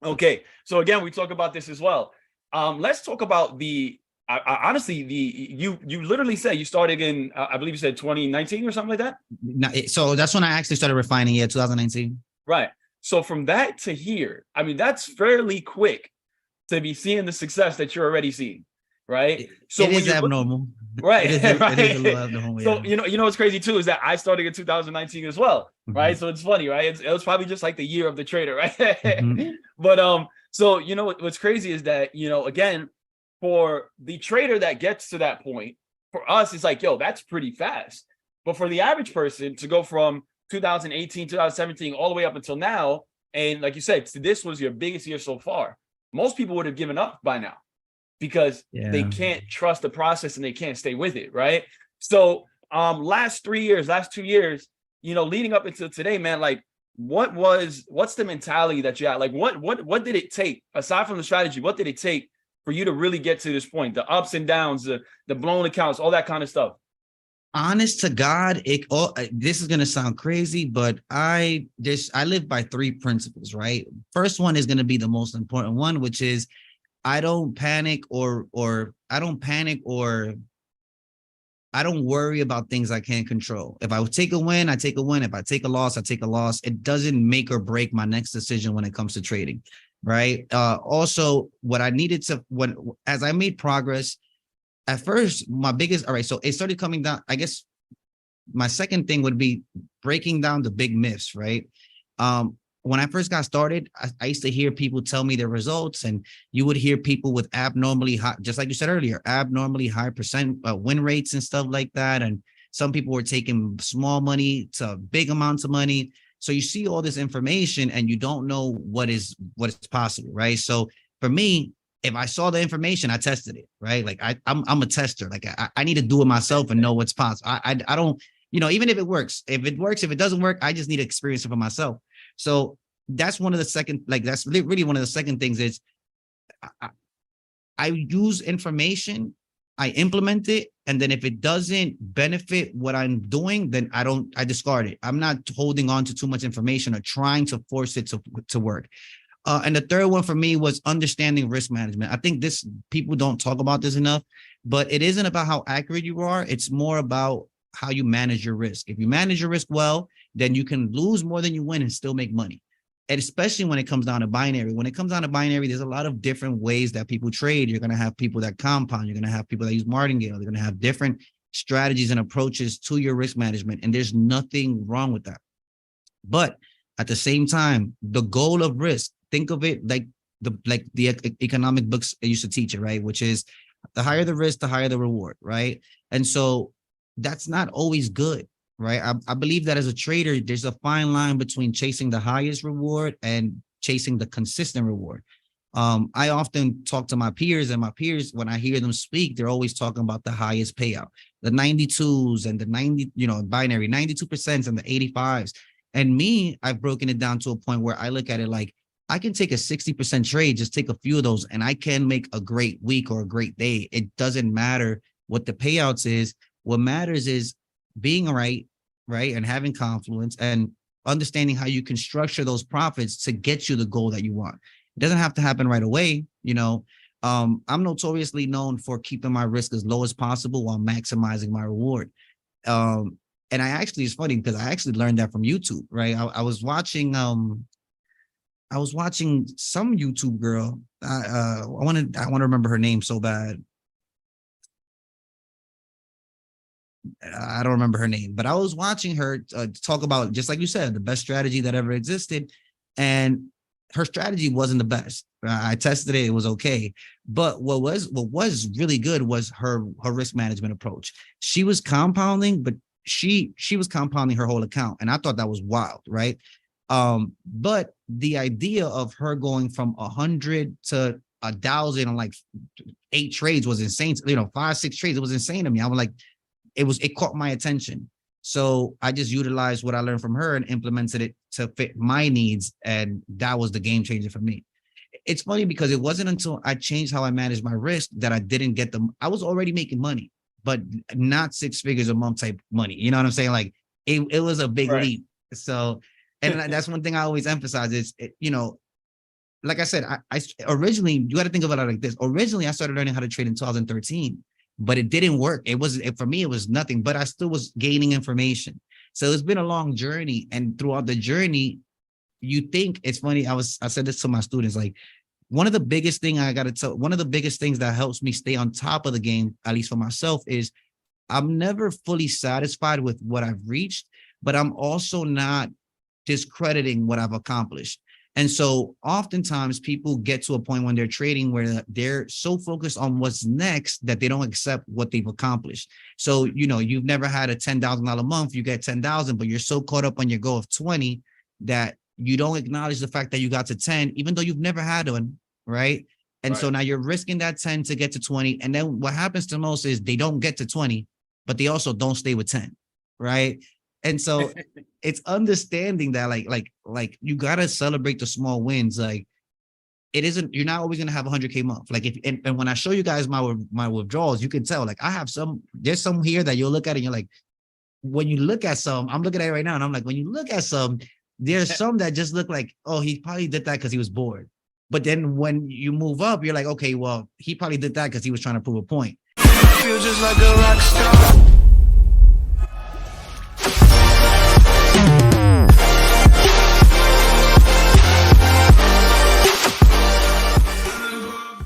Okay, so again, we talk about this as well. Let's talk about honestly, you literally said you started in, I believe you said 2019 or something like that. So that's when I actually started refining. Yeah, 2019. Right. So from that to here, I mean, that's fairly quick to be seeing the success that you're already seeing, right? So it when is you're abnormal. right, It is a little right. abnormal. So Yeah. what's crazy too is that I started in 2019 as well, right? Mm-hmm. So it's funny, right? It was probably just like the year of the trader, right? Mm-hmm. But so what's crazy is that again, for the trader that gets to that point, for us, it's like, yo, that's pretty fast. But for the average person to go from 2018, 2017, all the way up until now, and like you said, this was your biggest year so far. Most people would have given up by now because they Yeah. can't trust the process and they can't stay with it, right? So last 2 years, leading up into today, man, like what's the mentality that you had? Like what did it take, aside from the strategy, what did it take for you to really get to this point? The ups and downs, the blown accounts, all that kind of stuff. Honest to God, this is gonna sound crazy, but I live by three principles, right? First one is gonna be the most important one, which is I don't panic or I don't worry about things I can't control. If I take a win, I take a win. If I take a loss, I take a loss. It doesn't make or break my next decision when it comes to trading, right? Also, what I needed to, as I made progress, at first, all right, so it started coming down. I guess my second thing would be breaking down the big myths, right? When I first got started, I used to hear people tell me their results, and you would hear people with abnormally high, just like you said earlier, abnormally high percent win rates and stuff like that. And some people were taking small money to big amounts of money. So you see all this information and you don't know what is possible, right? So for me, if I saw the information, I tested it, right? Like I'm a tester. Like I need to do it myself and know what's possible. I don't, even if it works, if it doesn't work, I just need to experience it for myself. So that's one of the second, like that's really one of the second things is I use information, I implement it, and then if it doesn't benefit what I'm doing, then I discard it. I'm not holding on to too much information or trying to force it to work. And the third one for me was understanding risk management. I think people don't talk about this enough, but it isn't about how accurate you are. It's more about how you manage your risk. If you manage your risk well, then you can lose more than you win and still make money. And especially when it comes down to binary. When it comes down to binary, there's a lot of different ways that people trade. You're going to have people that compound. You're going to have people that use martingale. You're going to have different strategies and approaches to your risk management. And there's nothing wrong with that. But at the same time, the goal of risk, think of it like the economic books used to teach it, right? Which is the higher the risk, the higher the reward, right? And so that's not always good, right? I believe that as a trader, there's a fine line between chasing the highest reward and chasing the consistent reward. I often talk to my peers, and my peers, when I hear them speak, they're always talking about the highest payout, the 92s and the 90, binary 92% and the 85s. And me, I've broken it down to a point where I look at it like I can take a 60% trade, just take a few of those, and I can make a great week or a great day. It doesn't matter what the payouts is. What matters is being right, and having confluence and understanding how you can structure those profits to get you the goal that you want. It doesn't have to happen right away. I'm notoriously known for keeping my risk as low as possible while maximizing my reward. And it's funny because I actually learned that from YouTube, right? I was watching some YouTube girl. I want to remember her name so bad. I don't remember her name, but I was watching her talk about, just like you said, the best strategy that ever existed. And her strategy wasn't the best. I tested it. It was okay. But what was really good was her risk management approach. She was compounding, but she was compounding her whole account. And I thought that was wild, right? But the idea of her going from 100 to 1,000 on like 8 trades was insane. 5, 6 trades. It was insane to me. I was like, it caught my attention. So I just utilized what I learned from her and implemented it to fit my needs. And that was the game changer for me. It's funny because it wasn't until I changed how I managed my risk that I didn't get them. I was already making money, but not 6 figures a month type money. You know what I'm saying? Like it was a big leap. So, and that's one thing I always emphasize is, like I said, I originally, you got to think about it like this. Originally, I started learning how to trade in 2013, but it didn't work. It wasn't, for me, it was nothing, but I still was gaining information. So it's been a long journey. And throughout the journey, you think it's funny. I said this to my students, like, one of the biggest thing I got to tell, one of the biggest things that helps me stay on top of the game, at least for myself, is I'm never fully satisfied with what I've reached, but I'm also not discrediting what I've accomplished. And so oftentimes people get to a point when they're trading where they're so focused on what's next that they don't accept what they've accomplished. So, you know, you've never had a $10,000 month, you get 10,000, but you're so caught up on your goal of 20 that you don't acknowledge the fact that you got to 10, even though you've never had one, right? And so now you're risking that 10 to get to 20. And then what happens to most is they don't get to 20, but they also don't stay with 10, right? And so it's understanding that like you gotta celebrate the small wins. Like, it isn't, you're not always gonna have 100K month. Like, if and when I show you guys my withdrawals, you can tell, like, I have there's some here that you'll look at and you're like, when you look at some, I'm looking at it right now and I'm like, when you look at some, there's some that just look like, oh, he probably did that because he was bored. But then when you move up, you're like, okay, well, he probably did that because he was trying to prove a point. Feel just like a rock star.